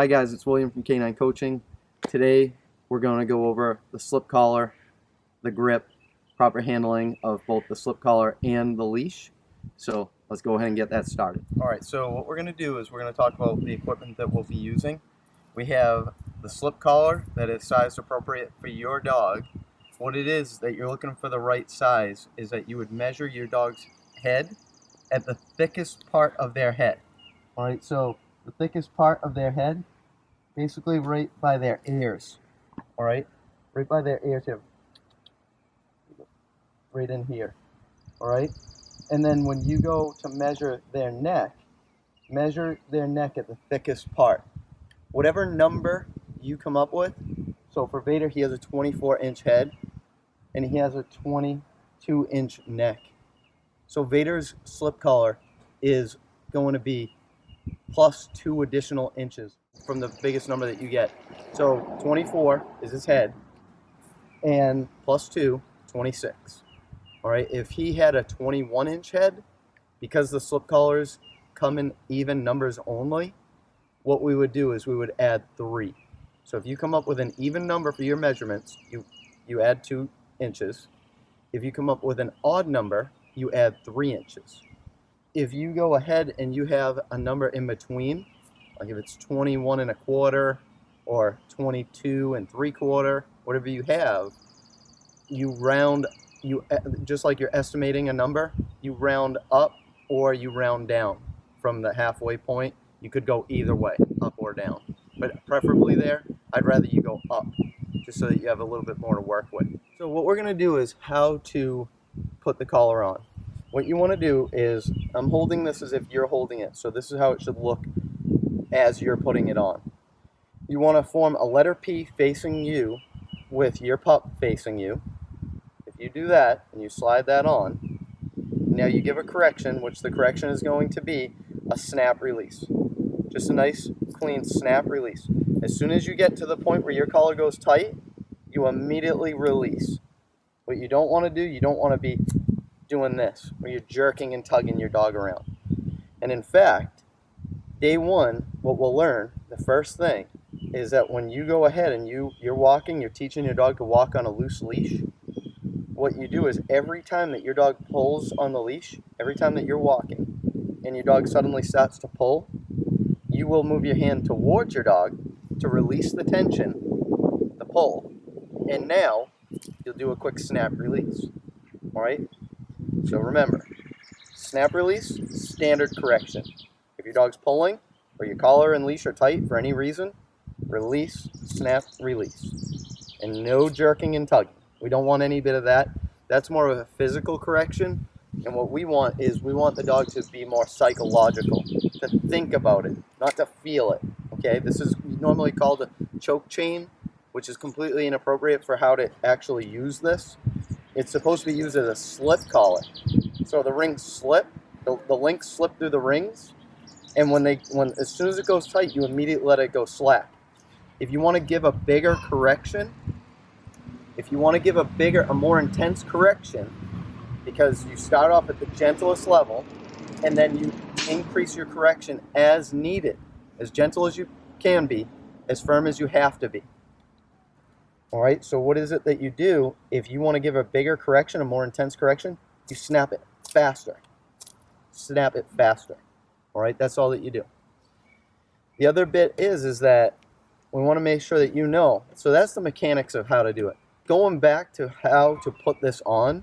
Hi guys, it's William from K9 Coaching. Today we're going to go over the slip collar, the grip, proper handling of both the slip collar and the leash. So let's go ahead and get that started. Alright, so what we're going to do is we're going to talk about the equipment that we'll be using. We have the slip collar that is sized appropriate for your dog. What it is that you're looking for the right size is that you would measure your dog's head at the thickest part of their head. Alright, so the thickest part of their head, basically right by their ears, all right, right by their ears here, right in here, all right. And then when you go to measure their neck at the thickest part, whatever number you come up with. So for Vader, he has a 24-inch head and he has a 22-inch neck. So Vader's slip collar is going to be plus 2 additional inches from the biggest number that you get. So 24 is his head, and plus 2, 26. All right, if he had a 21-inch head, because the slip collars come in even numbers only, what we would do is we would add 3. So if you come up with an even number for your measurements, you add 2 inches. If you come up with an odd number, you add 3 inches. If you go ahead and you have a number in between, like if it's 21.25 or 22.75, whatever you have, you round, just like you're estimating a number, you round up or you round down from the halfway point. You could go either way, up or down, but preferably there, I'd rather you go up, just so that you have a little bit more to work with. So what we're gonna do is how to put the collar on. What you want to do is, I'm holding this as if you're holding it, so this is how it should look as you're putting it on. You want to form a letter P facing you with your pup facing you. If you do that and you slide that on, now you give a correction, which the correction is going to be a snap release. Just a nice clean snap release. As soon as you get to the point where your collar goes tight, you immediately release. What you don't want to do, you don't want to be doing this, where you're jerking and tugging your dog around. And in fact, day one, what we'll learn, the first thing, is that when you go ahead and you're walking, you're teaching your dog to walk on a loose leash, what you do is every time that your dog pulls on the leash, every time that you're walking, and your dog suddenly starts to pull, you will move your hand towards your dog to release the tension, the pull, and now you'll do a quick snap release, all right? So remember, snap release, standard correction. If your dog's pulling or your collar and leash are tight for any reason, release, snap, release. And no jerking and tugging. We don't want any bit of that. That's more of a physical correction. And what we want is we want the dog to be more psychological, to think about it, not to feel it. Okay, this is normally called a choke chain, which is completely inappropriate for how to actually use this. It's supposed to be used as a slip collar. So the rings slip, the links slip through the rings, and as soon as it goes tight, you immediately let it go slack. If you want to give a bigger correction, if you want to give a more intense correction, because you start off at the gentlest level, and then you increase your correction as needed, as gentle as you can be, as firm as you have to be. All right, so what is it that you do if you want to give a bigger correction, a more intense correction? You snap it faster. Snap it faster. All right, that's all that you do. The other bit is that we want to make sure that you know. So that's the mechanics of how to do it. Going back to how to put this on,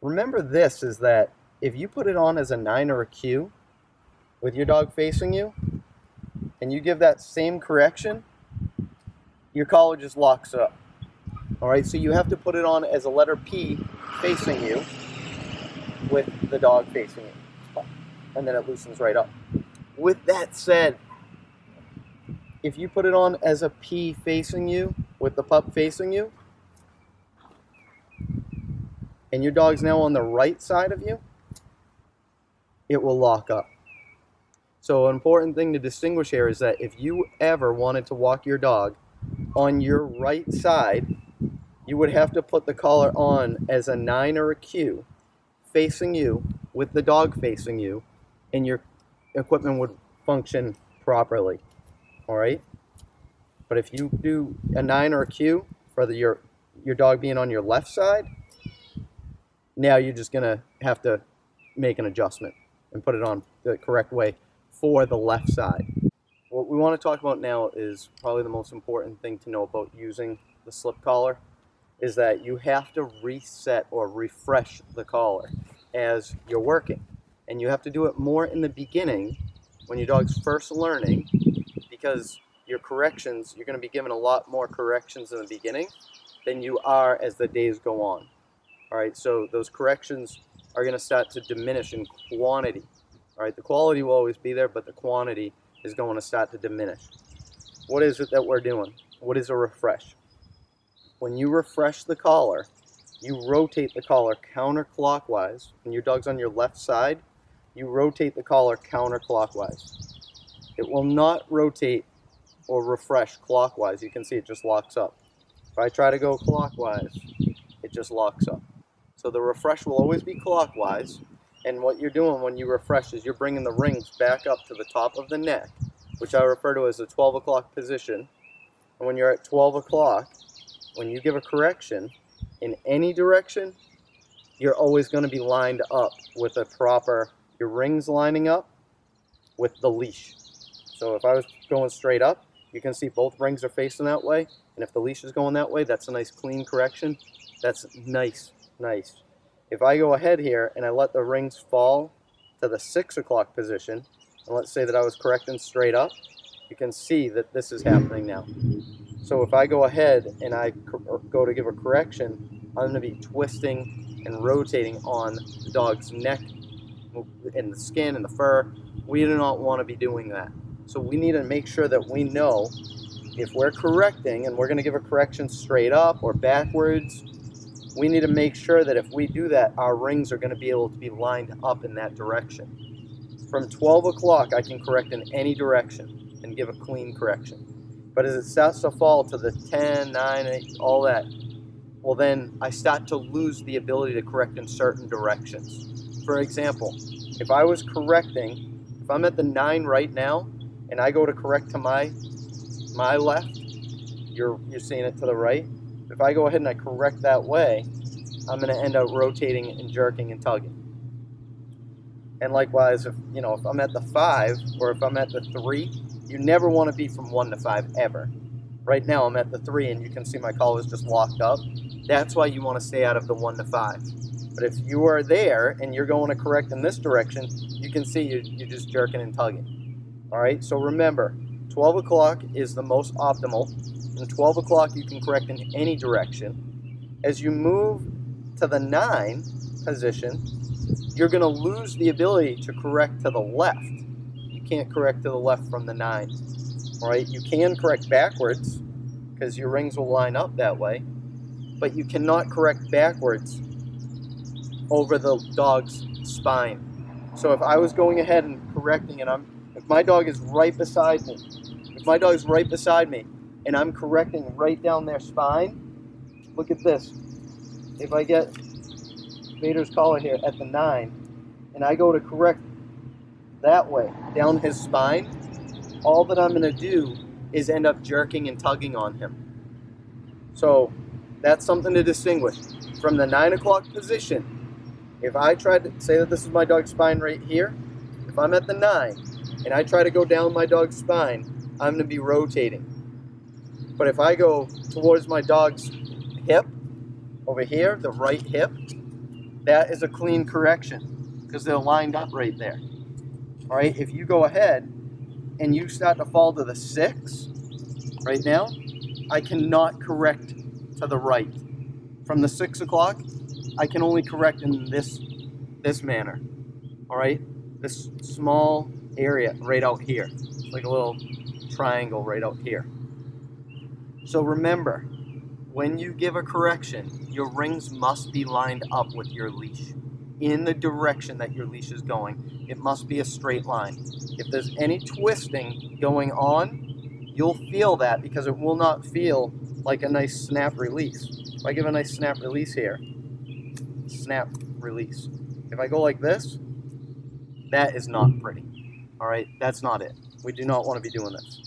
remember this is that if you put it on as a 9 or a Q with your dog facing you, and you give that same correction, your collar just locks up. All right, so you have to put it on as a letter P facing you with the dog facing you, and then it loosens right up. With that said, if you put it on as a P facing you with the pup facing you, and your dog's now on the right side of you, it will lock up. So an important thing to distinguish here is that if you ever wanted to walk your dog on your right side, you would have to put the collar on as a 9 or a Q facing you with the dog facing you, and your equipment would function properly. all right? But if you do a 9 or a Q for your dog being on your left side, now you're just gonna have to make an adjustment and put it on the correct way for the left side. What we want to talk about now is probably the most important thing to know about using the slip collar, is that you have to reset or refresh the collar as you're working. And you have to do it more in the beginning when your dog's first learning, because your corrections, you're going to be given a lot more corrections in the beginning than you are as the days go on. All right, so those corrections are going to start to diminish in quantity. All right, the quality will always be there, but the quantity is going to start to diminish. What is it that we're doing? What is a refresh? When you refresh the collar, you rotate the collar counterclockwise. When your dog's on your left side, you rotate the collar counterclockwise. It will not rotate or refresh clockwise. You can see it just locks up. If I try to go clockwise, it just locks up. So the refresh will always be clockwise, and what you're doing when you refresh is you're bringing the rings back up to the top of the neck, which I refer to as the 12 o'clock position. And when you're at 12 o'clock, when you give a correction in any direction, you're always going to be lined up with a proper, your rings lining up with the leash. So if I was going straight up, you can see both rings are facing that way, and if the leash is going that way, that's a nice clean correction. That's nice. If I go ahead here and I let the rings fall to the 6 o'clock position, and let's say that I was correcting straight up, you can see that this is happening now. So if I go ahead and I go to give a correction, I'm going to be twisting and rotating on the dog's neck and the skin and the fur. We do not want to be doing that. So we need to make sure that we know if we're correcting and we're going to give a correction straight up or backwards, we need to make sure that if we do that, our rings are going to be able to be lined up in that direction. From 12 o'clock, I can correct in any direction and give a clean correction. But as it starts to fall to the 10, 9, 8, all that, well then I start to lose the ability to correct in certain directions. For example, if I was correcting, if I'm at the 9 right now, and I go to correct to my left, you're seeing it to the right. If I go ahead and I correct that way, I'm going to end up rotating and jerking and tugging. And likewise, if I'm at the 5 or if I'm at the 3, you never want to be from 1 to 5 ever. Right now I'm at the 3 and you can see my collar is just locked up. That's why you want to stay out of the 1 to 5. But if you are there and you're going to correct in this direction, you can see you're just jerking and tugging. All right, so remember, 12 o'clock is the most optimal. And 12 o'clock you can correct in any direction. As you move to the 9 position, you're going to lose the ability to correct to the left. You can't correct to the left from the 9. All right, you can correct backwards because your rings will line up that way, but you cannot correct backwards over the dog's spine. So if I was going ahead and correcting and if my dog is right beside me, and I'm correcting right down their spine, look at this. If I get Vader's collar here at the 9, and I go to correct that way, down his spine, all that I'm going to do is end up jerking and tugging on him. So that's something to distinguish. From the 9 o'clock position, if I try to say that this is my dog's spine right here, if I'm at the 9 and I try to go down my dog's spine, I'm going to be rotating. But if I go towards my dog's hip, over here, the right hip, that is a clean correction because they're lined up right there. All right, if you go ahead and you start to fall to the 6 right now, I cannot correct to the right. From the 6 o'clock, I can only correct in this manner. All right, this small area right out here, like a little triangle right out here. So remember, when you give a correction, your rings must be lined up with your leash in the direction that your leash is going. It must be a straight line. If there's any twisting going on, you'll feel that because it will not feel like a nice snap release. If I give a nice snap release here, snap release. If I go like this, that is not pretty. All right, that's not it. We do not want to be doing this.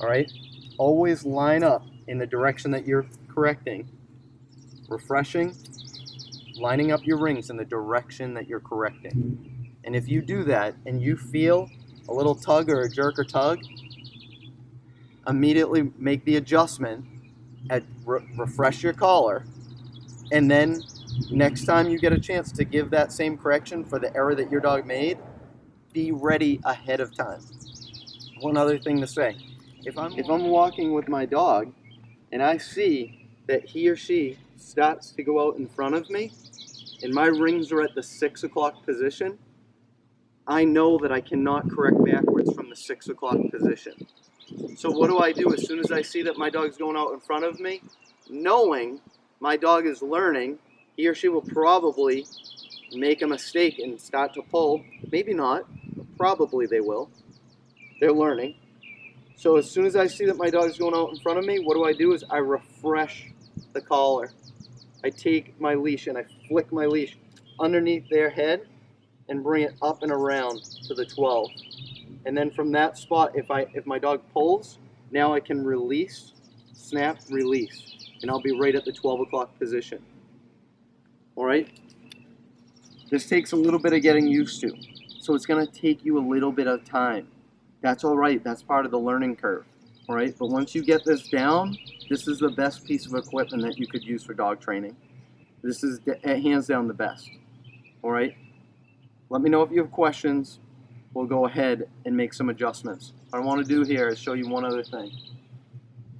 All right? Always line up in the direction that you're correcting. Refreshing, lining up your rings in the direction that you're correcting. And if you do that and you feel a little tug or a jerk or tug, immediately make the adjustment, refresh your collar, and then next time you get a chance to give that same correction for the error that your dog made, be ready ahead of time. One other thing to say, if I'm walking with my dog and I see that he or she starts to go out in front of me and my rings are at the 6 o'clock position, I know that I cannot correct backwards from the 6 o'clock position. So what do I do as soon as I see that my dog's going out in front of me? Knowing my dog is learning, he or she will probably make a mistake and start to pull. Maybe not, but probably they will. They're learning. So as soon as I see that my dog's going out in front of me, what do I do is I refresh the collar. I take my leash and I flick my leash underneath their head and bring it up and around to the 12. And then from that spot, if my dog pulls, now I can release, snap, release, and I'll be right at the 12 o'clock position. All right? This takes a little bit of getting used to, so it's going to take you a little bit of time. That's all right. That's part of the learning curve. All right? But once you get this down, this is the best piece of equipment that you could use for dog training. This is hands down the best. All right? Let me know if you have questions. We'll go ahead and make some adjustments. What I want to do here is show you one other thing,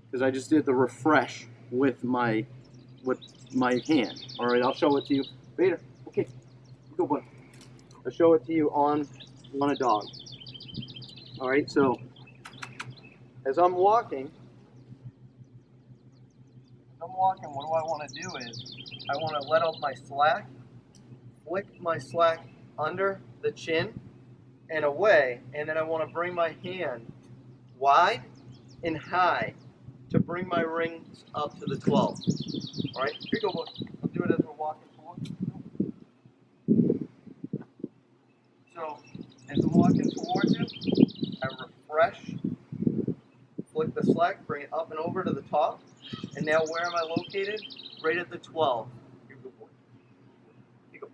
because I just did the refresh with my hand. All right, I'll show it to you. Vader, okay, go boy. I'll show it to you on a dog. All right, so as I'm walking, what do I want to do is I want to let out my slack, flick my slack under the chin and away, and then I want to bring my hand wide and high to bring my rings up to the 12. All right, here you go, boy. I'll do it as we're walking forward. So as I'm walking towards you, I refresh, flick the slack, bring it up and over to the top, and now where am I located? Right at the 12. Here you go, boy. Here you go.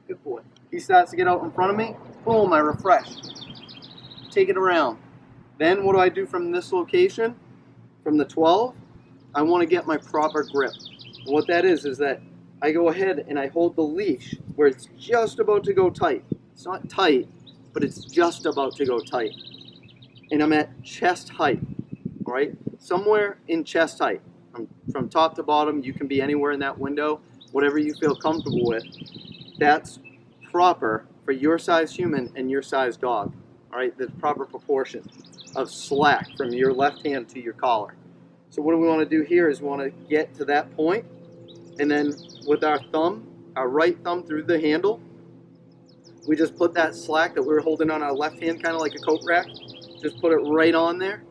Good boy. He starts to get out in front of me. Boom, I refresh. Take it around. Then what do I do from this location? From the 12, I want to get my proper grip. And what that is that I go ahead and I hold the leash where it's just about to go tight. It's not tight, but it's just about to go tight. And I'm at chest height, all right? Somewhere in chest height. From top to bottom, you can be anywhere in that window, whatever you feel comfortable with. That's proper for your size human and your size dog. All right, the proper proportion of slack from your left hand to your collar. So what we want to do here is we want to get to that point, and then with our thumb, our right thumb through the handle, we just put that slack that we were holding on our left hand, kind of like a coat rack, just put it right on there.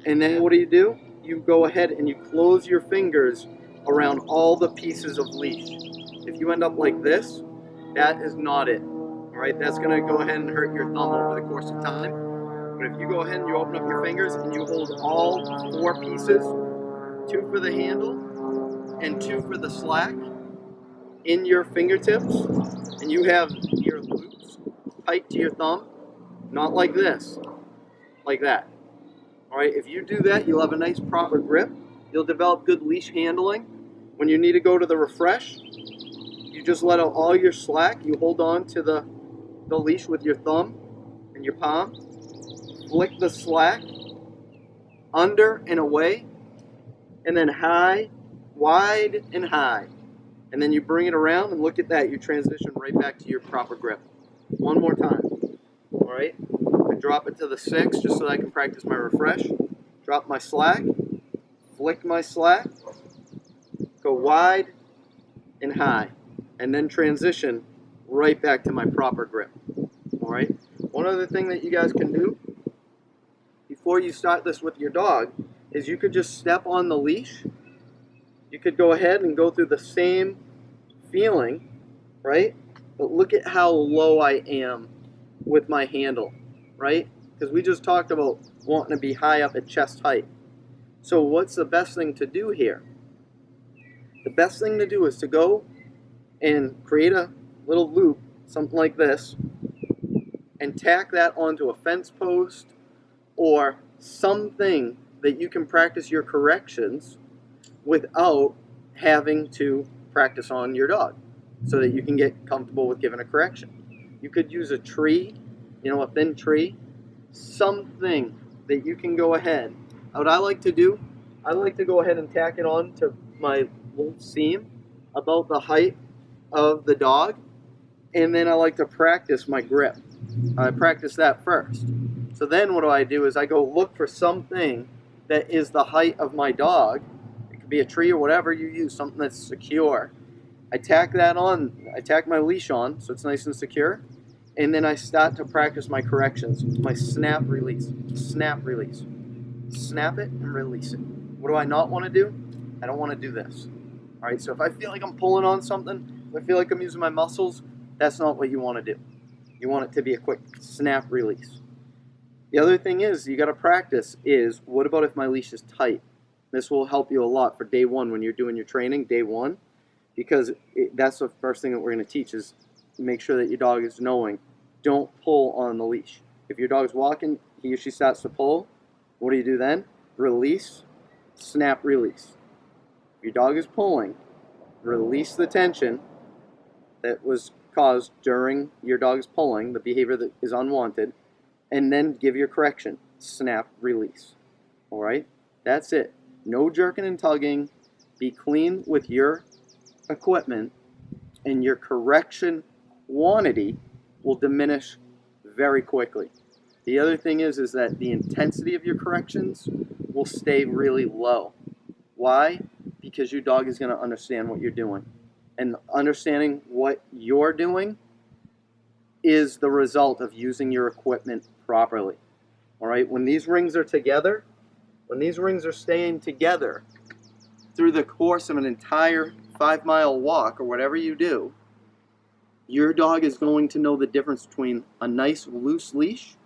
And then what do? You go ahead and you close your fingers around all the pieces of leash. If you end up like this, that is not it. All right, that's gonna go ahead and hurt your thumb over the course of time. But if you go ahead and you open up your fingers and you hold all 4 pieces, 2 for the handle and 2 for the slack, in your fingertips, and you have your loops tight to your thumb, not like this, like that. All right, if you do that, you'll have a nice proper grip. You'll develop good leash handling. When you need to go to the refresh, you just let out all your slack. You hold on to the leash with your thumb and your palm. Flick the slack under and away, and then high, wide, and high. And then you bring it around, and look at that. You transition right back to your proper grip. One more time. All right? I drop it to the 6 just so that I can practice my refresh. Drop my slack, flick my slack, go wide and high, and then transition right back to my proper grip. All right? One other thing that you guys can do before you start this with your dog is you could just step on the leash. You could go ahead and go through the same feeling, right? But look at how low I am with my handle, right? because we just talked about wanting to be high up at chest height. So what's the best thing to do here? The best thing to do is to go and create a little loop, something like this, and tack that onto a fence post or something that you can practice your corrections without having to practice on your dog, so that you can get comfortable with giving a correction. You could use a tree, a thin tree, something that you can go ahead. What I like to do, I like to go ahead and tack it on to my little seam about the height of the dog, and then I like to practice my grip. I practice that first. So then what I do is I go look for something that is the height of my dog. It could be a tree or whatever you use, something that's secure. I tack that on, I tack my leash on so it's nice and secure, and then I start to practice my corrections, my snap, release, snap, release. Snap it and release it. What do I not want to do? I don't want to do this. All right, so if I feel like I'm pulling on something, if I feel like I'm using my muscles, that's not what you want to do. You want it to be a quick snap release. The other thing is you got to practice is, what about if my leash is tight? This will help you a lot for day one when you're doing your training, day one, because that's the first thing that we're going to teach is make sure that your dog is knowing, don't pull on the leash. If your dog's walking, he or she starts to pull, what do you do then? Release, snap, release. If your dog is pulling, release the tension that was caused during your dog's pulling, the behavior that is unwanted, and then give your correction, snap, release. All right? That's it. No jerking and tugging. Be clean with your equipment, and your correction quantity will diminish very quickly. The other thing is that the intensity of your corrections will stay really low. Why? Because your dog is going to understand what you're doing. And understanding what you're doing is the result of using your equipment properly. All right? When these rings are together, when these rings are staying together through the course of an entire 5-mile walk or whatever you do, your dog is going to know the difference between a nice loose leash,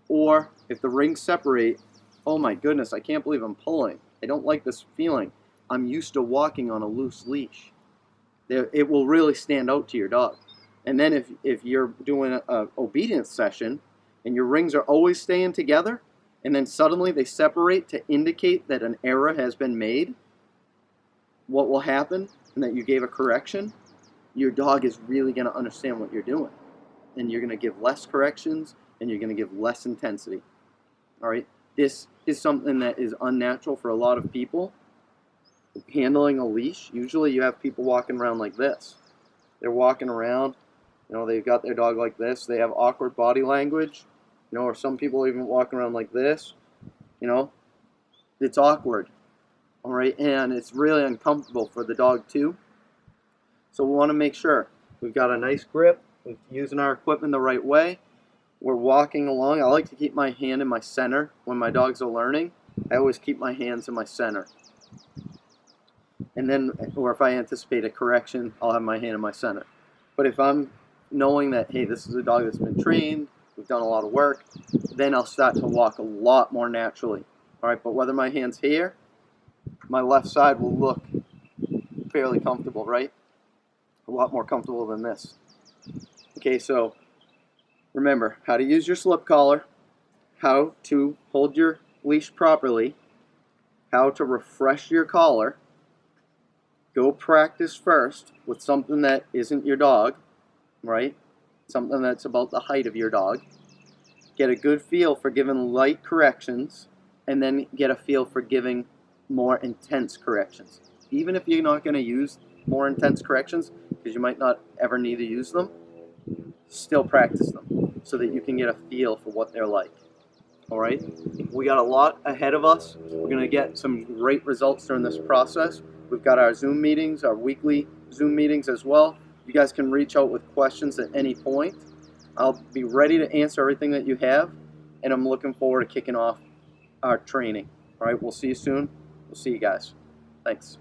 or if the rings separate, oh my goodness, I can't believe I'm pulling. I don't like this feeling. I'm used to walking on a loose leash. It will really stand out to your dog. And then if you're doing an obedience session and your rings are always staying together, and then suddenly they separate to indicate that an error has been made, what will happen, and that you gave a correction, your dog is really going to understand what you're doing. And you're going to give less corrections, and you're going to give less intensity. All right? This is something that is unnatural for a lot of people. Handling a leash, usually you have people walking around like this. They're walking around, they've got their dog like this. They have awkward body language, or some people even walking around like this. It's awkward. All right, and it's really uncomfortable for the dog too. So we want to make sure we've got a nice grip, we're using our equipment the right way, we're walking along. I like to keep my hand in my center when my dogs are learning. I always keep my hands in my center. And then, or if I anticipate a correction, I'll have my hand in my center. But if I'm knowing that, hey, this is a dog that's been trained, we've done a lot of work, then I'll start to walk a lot more naturally. All right, but whether my hand's here, my left side will look fairly comfortable, right? A lot more comfortable than this. Okay, so remember how to use your slip collar, how to hold your leash properly, how to refresh your collar. Go practice first with something that isn't your dog, right? Something that's about the height of your dog. Get a good feel for giving light corrections, and then get a feel for giving more intense corrections. Even if you're not going to use more intense corrections, because you might not ever need to use them, still practice them so that you can get a feel for what they're like. All right? We got a lot ahead of us. We're going to get some great results during this process. We've got our Zoom meetings, our weekly Zoom meetings as well. You guys can reach out with questions at any point. I'll be ready to answer everything that you have, and I'm looking forward to kicking off our training. All right, we'll see you soon. We'll see you guys. Thanks.